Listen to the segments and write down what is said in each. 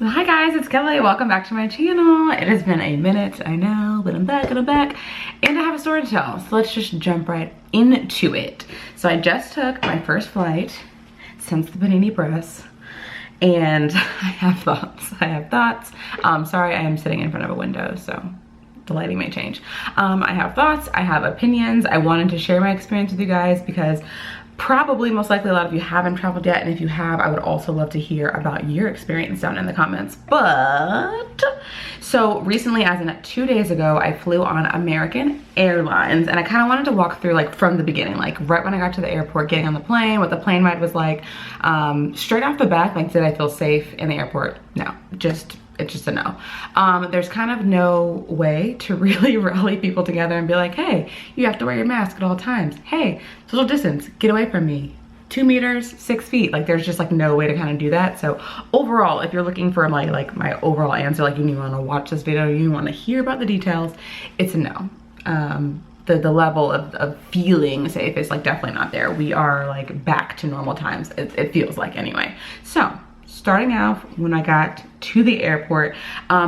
Hi guys, it's Kelly. Welcome back to my channel. It has been a minute, I know, but I'm back and I'm back. And I have a story to tell, so let's just jump right into it. So I just took my first flight since the panini press, and I have thoughts. Sorry, I am sitting in front of a window, so the lighting may change. I have thoughts, I have opinions. I wanted to share my experience with you guys because probably most likely a lot of you haven't traveled yet, and if you have, I would also love to hear about your experience down in the comments. But so recently, as in 2 days ago, I flew on American Airlines, and I kind of wanted to walk through like from the beginning, like right when I got to the airport, getting on the plane, what the plane ride was like. Straight off the bat, like, did I feel safe in the airport? No, it's just a no. There's kind of no way to really rally people together and be like, hey, you have to wear your mask at all times. Hey, social distance, get away from me. 2 meters, 6 feet. Like, there's just like no way to kind of do that. So overall, if you're looking for my overall answer, like you want to watch this video, you want to hear about the details, it's a no. The level of feeling safe is like definitely not there. We are like back to normal times, it feels like anyway. So starting out, when I got to the airport,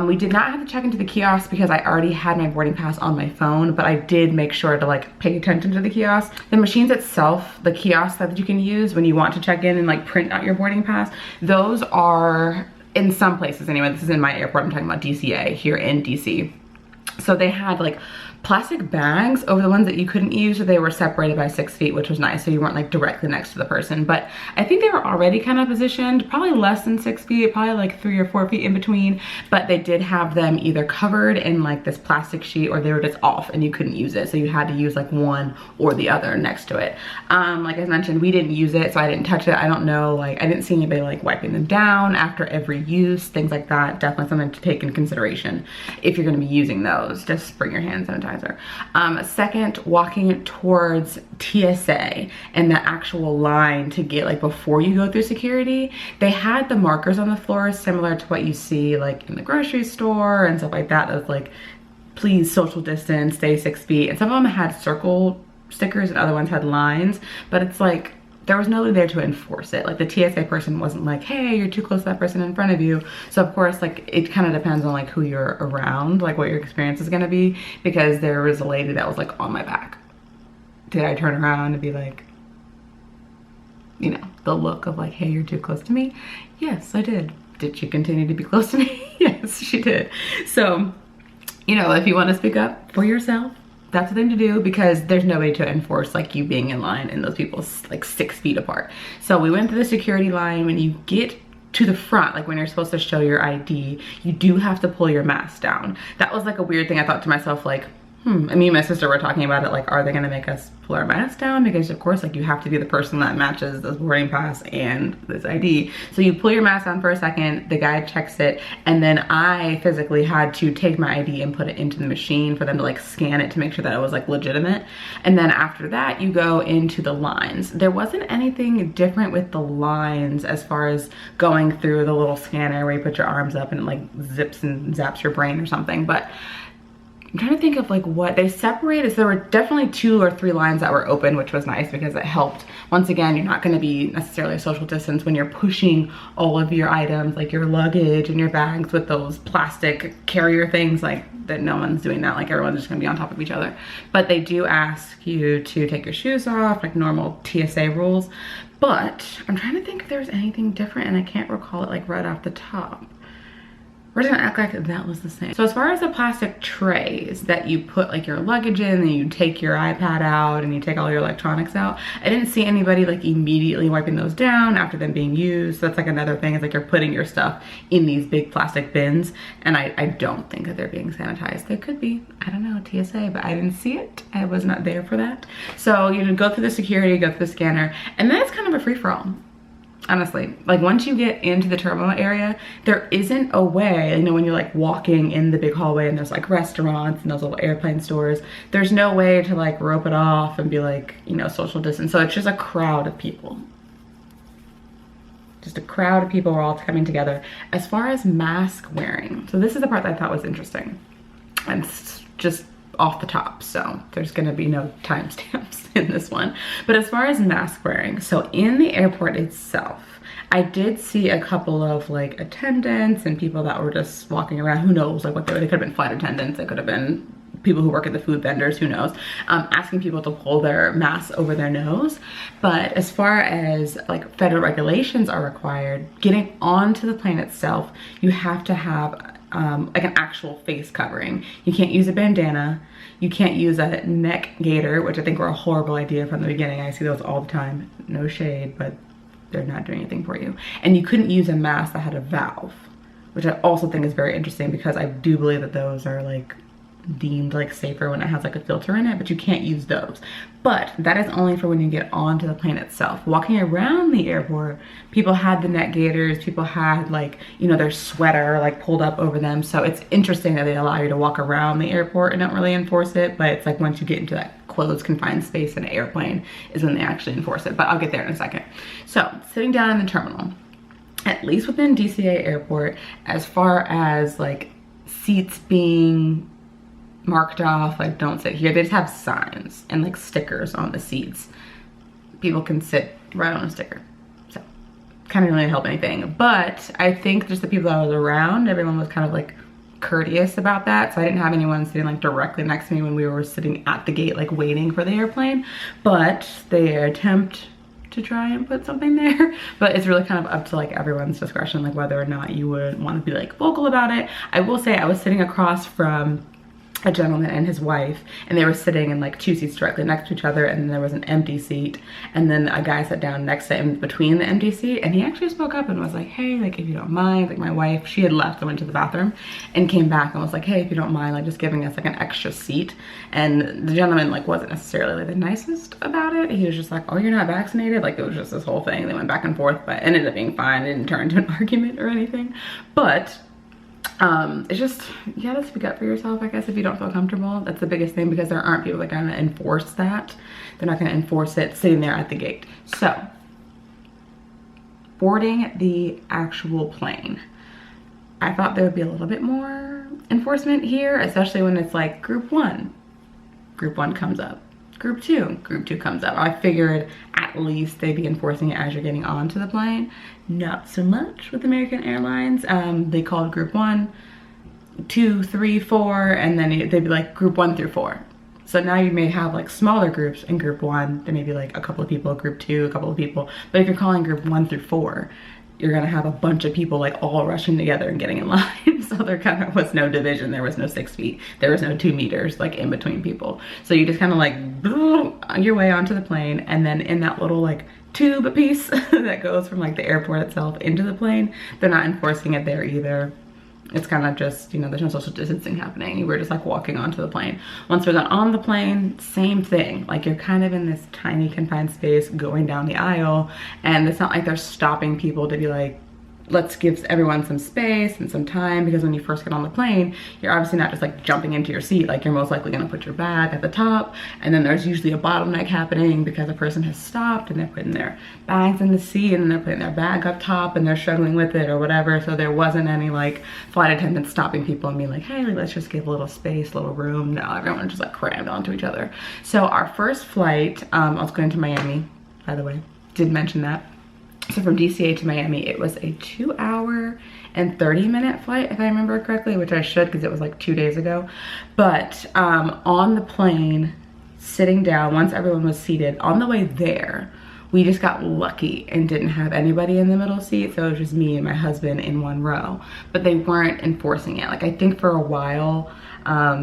we did not have to check into the kiosk because I already had my boarding pass on my phone, but I did make sure to like pay attention to the kiosk. The machines itself, the kiosks that you can use when you want to check in and like print out your boarding pass, those are in some places anyway. This is in my airport, I'm talking about DCA here in DC. So they had like plastic bags over the ones that you couldn't use, so they were separated by 6 feet, which was nice, so you weren't like directly next to the person. But I think they were already kind of positioned probably less than 6 feet, probably like 3 or 4 feet in between, but they did have them either covered in like this plastic sheet or they were just off and you couldn't use it, so you had to use like one or the other next to it. Like I mentioned, we didn't use it, so I didn't touch it. I don't know, like I didn't see anybody like wiping them down after every use, things like that. Definitely something to take in consideration if you're going to be using those. Just bring your hand sanitizer. Second, walking towards TSA and the actual line to get like before you go through security, they had the markers on the floor similar to what you see like in the grocery store and stuff like that. Of like, please social distance, stay 6 feet. And some of them had circle stickers and other ones had lines, but it's like, there was nobody there to enforce it. Like the TSA person wasn't like, hey, you're too close to that person in front of you. So of course, like it kind of depends on like who you're around, like what your experience is gonna be, because there was a lady that was like on my back. Did I turn around and be like, you know, the look of like, hey, you're too close to me? Yes, I did. Did she continue to be close to me? Yes, she did. So, you know, if you want to speak up for yourself, that's the thing to do, because there's no way to enforce like you being in line and those people like 6 feet apart. So we went through the security line. When you get to the front, like when you're supposed to show your ID, you do have to pull your mask down. That was like a weird thing. I thought to myself like, and me and my sister were talking about it, like, are they gonna make us pull our mask down? Because of course, like you have to be the person that matches this boarding pass and this ID. So you pull your mask down for a second, the guy checks it, and then I physically had to take my ID and put it into the machine for them to like scan it to make sure that it was like legitimate. And then after that, you go into the lines. There wasn't anything different with the lines as far as going through the little scanner where you put your arms up and it like zips and zaps your brain or something. But I'm trying to think of like what they separated. So there were definitely 2 or 3 lines that were open, which was nice because it helped. Once again, you're not going to be necessarily a social distance when you're pushing all of your items, like your luggage and your bags with those plastic carrier things, like that. No one's doing that. Like everyone's just going to be on top of each other. But they do ask you to take your shoes off, like normal TSA rules. But I'm trying to think if there's anything different, and I can't recall it like right off the top. We're just gonna act like that was the same. So as far as the plastic trays that you put like your luggage in, and you take your iPad out and you take all your electronics out, I didn't see anybody like immediately wiping those down after them being used. So that's like another thing, is like you're putting your stuff in these big plastic bins, and I don't think that they're being sanitized. They could be, I don't know, TSA, but I didn't see it. I was not there for that. So you go through the security, go through the scanner, and then it's kind of a free-for-all. Honestly, like once you get into the terminal area, there isn't a way, you know, when you're like walking in the big hallway and there's like restaurants and those little airplane stores, there's no way to like rope it off and be like, you know, social distance. So it's just a crowd of people. Just a crowd of people are all coming together. As far as mask wearing, so this is the part that I thought was interesting. And just off the top, so there's gonna be no timestamps in this one. But as far as mask wearing, so in the airport itself, I did see a couple of like attendants and people that were just walking around. Who knows like what they could have been flight attendants, it could have been people who work at the food vendors, who knows, asking people to pull their masks over their nose. But as far as like federal regulations are required, getting onto the plane itself, you have to have like an actual face covering. You can't use a bandana. You can't use a neck gaiter, which I think were a horrible idea from the beginning. I see those all the time. No shade, but they're not doing anything for you. And you couldn't use a mask that had a valve, which I also think is very interesting because I do believe that those are like deemed like safer when it has like a filter in it, but you can't use those. But that is only for when you get onto the plane itself. Walking around the airport, people had the neck gaiters, people had like, you know, their sweater like pulled up over them. So it's interesting that they allow you to walk around the airport and don't really enforce it, but it's like once you get into that closed confined space in an airplane is when they actually enforce it. But I'll get there in a second. So sitting down in the terminal, at least within DCA airport, as far as like seats being marked off, like don't sit here, they just have signs and like stickers on the seats. People can sit right on a sticker, so kind of really help anything. But I think just the people that I was around, everyone was kind of like courteous about that. So I didn't have anyone sitting like directly next to me when we were sitting at the gate like waiting for the airplane, but they attempt to try and put something there. But it's really kind of up to like everyone's discretion, like whether or not you would want to be like vocal about it. I will say I was sitting across from a gentleman and his wife, and they were sitting in like two seats directly next to each other, and then there was an empty seat, and then a guy sat down next to him between the empty seat, and he actually spoke up and was like, hey, like if you don't mind, like my wife, she had left and went to the bathroom and came back and was like, hey, if you don't mind, like just giving us like an extra seat. And the gentleman like wasn't necessarily like the nicest about it. He was just like, oh, you're not vaccinated? Like it was just this whole thing. They went back and forth, but ended up being fine. It didn't turn into an argument or anything. But it's just, you gotta speak up for yourself, I guess, if you don't feel comfortable. That's the biggest thing, because there aren't people that are gonna enforce that. They're not gonna enforce it sitting there at the gate. So, boarding the actual plane. I thought there would be a little bit more enforcement here, especially when it's like group one comes up. Group two comes up. I figured at least they'd be enforcing it as you're getting onto the plane. Not so much with American Airlines. They called group 1, 2, 3, 4, and then they'd be like group 1 through 4. So now you may have like smaller groups in group 1. There may be like a couple of people, group 2, a couple of people. But if you're calling group 1 through 4, you're gonna have a bunch of people like all rushing together and getting in line. So there kind of was no division. There was no 6 feet. There was no 2 meters like in between people. So you just kind of like your way onto the plane, and then in that little like tube piece that goes from like the airport itself into the plane, they're not enforcing it there either. It's kind of just, you know, there's no social distancing happening. We're just like walking onto the plane. Once we got on the plane, same thing. Like you're kind of in this tiny confined space going down the aisle, and it's not like they're stopping people to be like, let's give everyone some space and some time, because when you first get on the plane, you're obviously not just like jumping into your seat. Like you're most likely gonna put your bag at the top, and then there's usually a bottleneck happening because a person has stopped and they're putting their bags in the seat, and then they're putting their bag up top and they're struggling with it or whatever. So there wasn't any like flight attendants stopping people and being like, hey, like, let's just give a little space, a little room. No, everyone just like crammed onto each other. So our first flight, I was going to Miami, by the way, did mention that. So from DCA to Miami, it was a 2-hour and 30-minute flight, if I remember correctly, which I should because it was like 2 days ago. But on the plane, sitting down, once everyone was seated, on the way there, we just got lucky and didn't have anybody in the middle seat. So it was just me and my husband in one row, but they weren't enforcing it. Like I think for a while,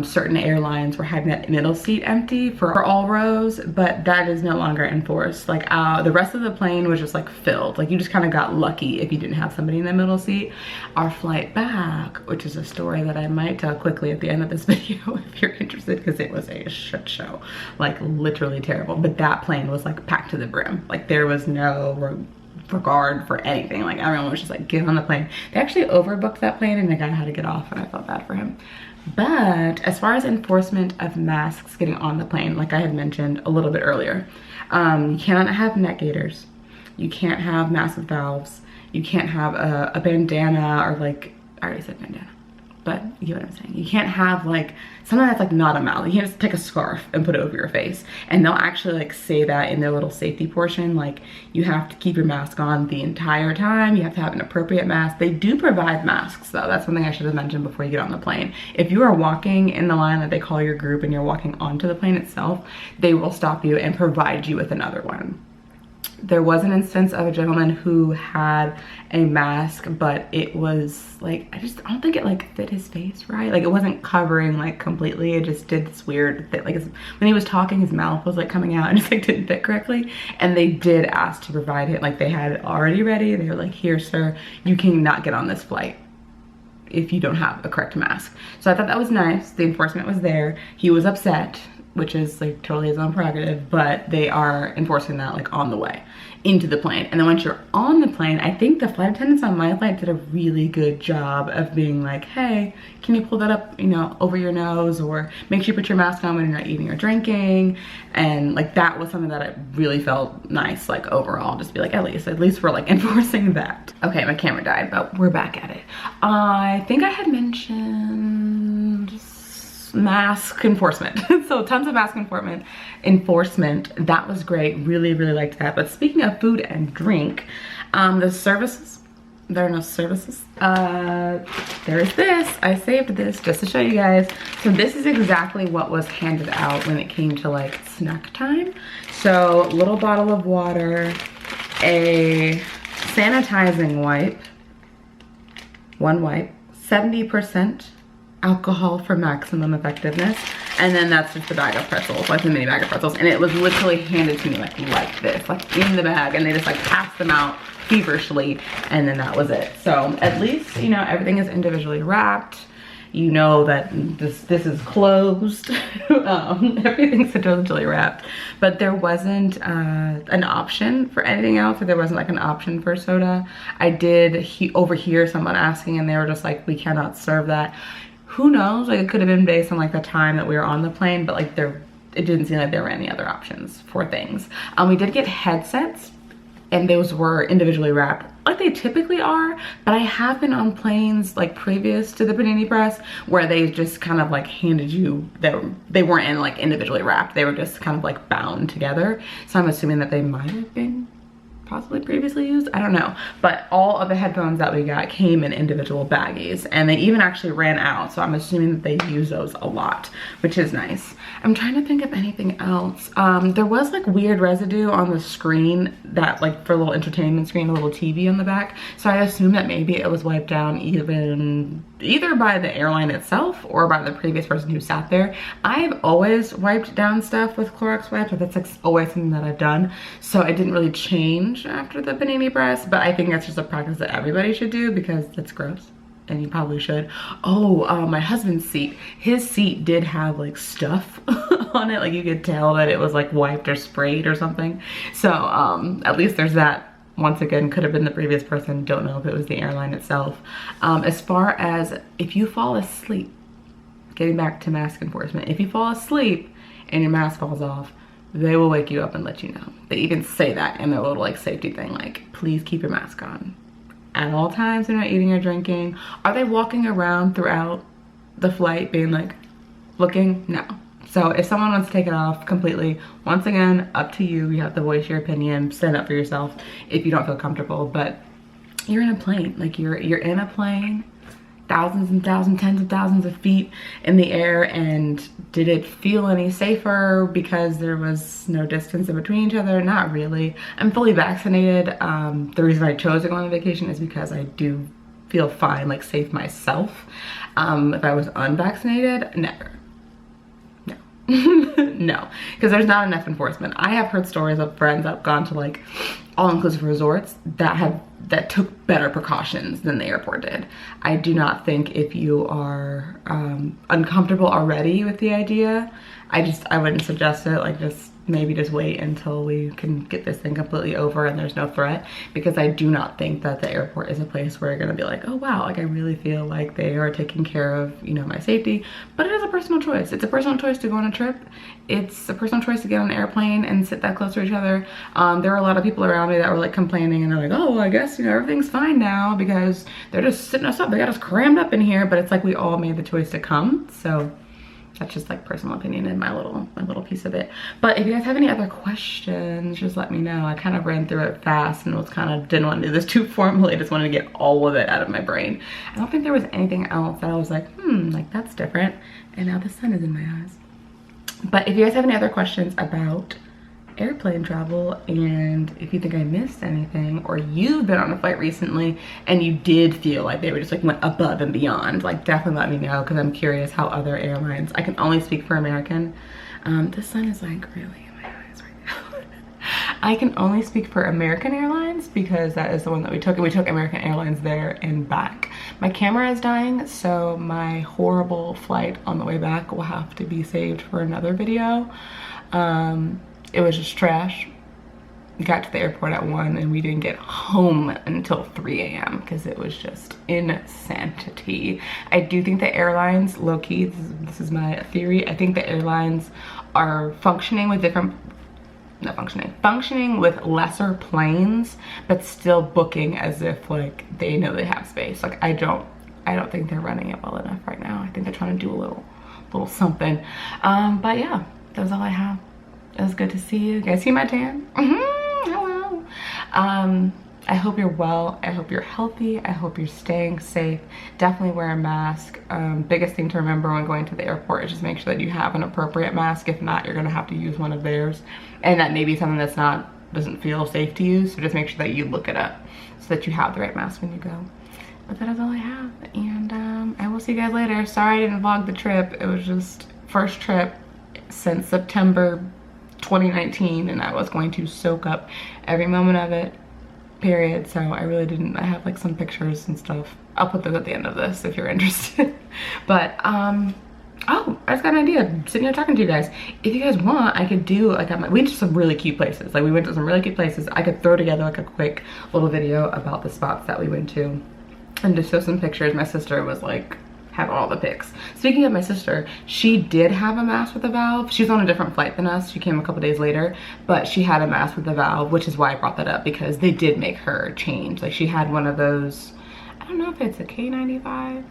certain airlines were having that middle seat empty for all rows, but that is no longer enforced. Like the rest of the plane was just like filled. Like you just kind of got lucky if you didn't have somebody in the middle seat. Our flight back, which is a story that I might tell quickly at the end of this video if you're interested, because it was a shit show, like literally terrible. But that plane was like packed to the brim. Like there was no regard for anything. Like everyone was just like, get on the plane. They actually overbooked that plane and the guy had to get off, and I felt bad for him. But as far as enforcement of masks getting on the plane, like I had mentioned a little bit earlier, you cannot have neck gaiters. You can't have massive valves. You can't have a bandana, or like, I already said bandana. but you know what I'm saying? You can't have like something that's like not a mouth. You can't just take a scarf and put it over your face. And they'll actually like say that in their little safety portion, like you have to keep your mask on the entire time. You have to have an appropriate mask. They do provide masks though. That's something I should have mentioned before you get on the plane. If you are walking in the line that they call your group and you're walking onto the plane itself, they will stop you and provide you with another one. There was an instance of a gentleman who had a mask, but it was like, I don't think it like fit his face right. Like it wasn't covering like completely. It just did this weird thing. Like when he was talking, his mouth was like coming out and just like didn't fit correctly. And they did ask to provide it. Like they had it already ready. They were like, here, sir, you cannot get on this flight if you don't have a correct mask. So I thought that was nice. The enforcement was there. He was upset, which is like totally his own prerogative, but they are enforcing that like on the way into the plane. And then once you're on the plane, I think the flight attendants on my flight did a really good job of being like, hey, can you pull that up, you know, over your nose, or make sure you put your mask on when you're not eating or drinking. And like that was something that I really felt nice, like overall, just be like, at least we're like enforcing that. Okay, my camera died, but we're back at it. I think I had mentioned mask enforcement. So tons of mask enforcement. That was great. Really liked that. But speaking of food and drink, the services, there are no services. There's this. I saved this just to show you guys. So this is exactly what was handed out when it came to like snack time. So little bottle of water, a sanitizing wipe, one wipe, 70% alcohol for maximum effectiveness, and then that's just the bag of pretzels, like the mini bag of pretzels. And it was literally handed to me like this, like in the bag, and they just like passed them out feverishly, and then that was it. So at least, you know, everything is individually wrapped. You know that this is closed. Everything's individually wrapped, but there wasn't an option for anything else, or there wasn't like an option for soda. I did overhear someone asking, and they were just like, we cannot serve that. Who knows, like it could have been based on like the time that we were on the plane, but like it didn't seem like there were any other options for things. We did get headsets, and those were individually wrapped like they typically are, but I have been on planes like previous to the panini press where they just kind of like handed you, they weren't in like individually wrapped, they were just kind of like bound together. So I'm assuming that they might have been possibly previously used, I don't know. But all of the headphones that we got came in individual baggies, and they even actually ran out, so I'm assuming that they use those a lot, which is nice. I'm trying to think of anything else. There was like weird residue on the screen, that like for a little entertainment screen, a little TV on the back, so I assume that maybe it was wiped down either by the airline itself or by the previous person who sat there. I've always wiped down stuff with Clorox wipes, but that's like always something that I've done, so I didn't really change after the panini press, but I think that's just a practice that everybody should do because that's gross, and you probably should. Oh, my husband's seat, his seat did have like stuff on it, like you could tell that it was like wiped or sprayed or something. So at least there's that. Once again, could have been the previous person, don't know if it was the airline itself. As far as if you fall asleep, getting back to mask enforcement, if you fall asleep and your mask falls off, they will wake you up and let you know. They even say that in their little like safety thing, like please keep your mask on at all times when you're not eating or drinking. Are they walking around throughout the flight being like looking? No. So if someone wants to take it off completely, once again, up to you. You have to voice your opinion, stand up for yourself if you don't feel comfortable. But you're in a plane, like you're in a plane, thousands and thousands, tens of thousands of feet in the air, and did it feel any safer because there was no distance in between each other? Not really. I'm fully vaccinated. The reason I chose to go on vacation is because I do feel fine, like safe myself. If I was unvaccinated, never. No, because there's not enough enforcement. I have heard stories of friends that have gone to like all-inclusive resorts that took better precautions than the airport did. I do not think if you are uncomfortable already with the idea, I wouldn't suggest it. Like just maybe just wait until we can get this thing completely over and there's no threat, because I do not think that the airport is a place where you're gonna be like, oh wow, like I really feel like they are taking care of, you know, my safety. But it is a personal choice. It's a personal choice to go on a trip. It's a personal choice to get on an airplane and sit that close to each other. There were a lot of people around me that were like complaining, and they're like, oh, well, I guess, you know, everything's fine now because they're just sitting us up. They got us crammed up in here. But it's like we all made the choice to come. So that's just like personal opinion and my little piece of it. But if you guys have any other questions, just let me know. I kind of ran through it fast and was kind of, didn't want to do this too formally. I just wanted to get all of it out of my brain. I don't think there was anything else that I was like, like that's different. And now the sun is in my eyes. But if you guys have any other questions about airplane travel, and if you think I missed anything, or you've been on a flight recently and you did feel like they were just like went above and beyond, like definitely let me know, because I'm curious how other airlines, I can only speak for American. The sun is like really in my eyes right now. I can only speak for American Airlines because that is the one that we took, and we took American Airlines there and back. My camera is dying, so my horrible flight on the way back will have to be saved for another video. It was just trash. Got to the airport at 1 and we didn't get home until 3 a.m. because it was just insanity. I do think the airlines, low-key, this is my theory, I think the airlines are functioning with functioning with lesser planes, but still booking as if like they know they have space. Like I don't think they're running it well enough right now. I think they're trying to do a little something. But yeah, that was all I have. It was good to see you. You guys see my tan? Hello. I hope you're well. I hope you're healthy. I hope you're staying safe. Definitely wear a mask. Biggest thing to remember when going to the airport is just make sure that you have an appropriate mask. If not, you're gonna have to use one of theirs. And that may be something that's doesn't feel safe to use. So just make sure that you look it up so that you have the right mask when you go. But that is all I have. And I will see you guys later. Sorry I didn't vlog the trip. It was just first trip since September 2019, and I was going to soak up every moment of it, period. So I really didn't. I have like some pictures and stuff. I'll put those at the end of this if you're interested. But oh, I just got an idea. I'm sitting here talking to you guys. If you guys want, I could do like we went to some really cute places. Like we went to some really cute places. I could throw together like a quick little video about the spots that we went to and just show some pictures. My sister was like, have all the pics. Speaking of my sister, she did have a mask with a valve. She's on a different flight than us. She came a couple days later, but she had a mask with a valve, which is why I brought that up, because they did make her change. Like she had one of those, I don't know if it's a K95.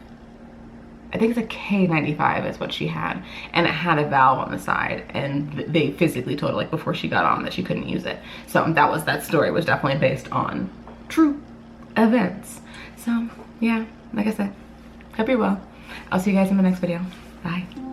I think it's a K95 is what she had, and it had a valve on the side, and they physically told her like before she got on that she couldn't use it. So that story was definitely based on true events. So yeah, like I said, hope you're well. I'll see you guys in the next video. Bye.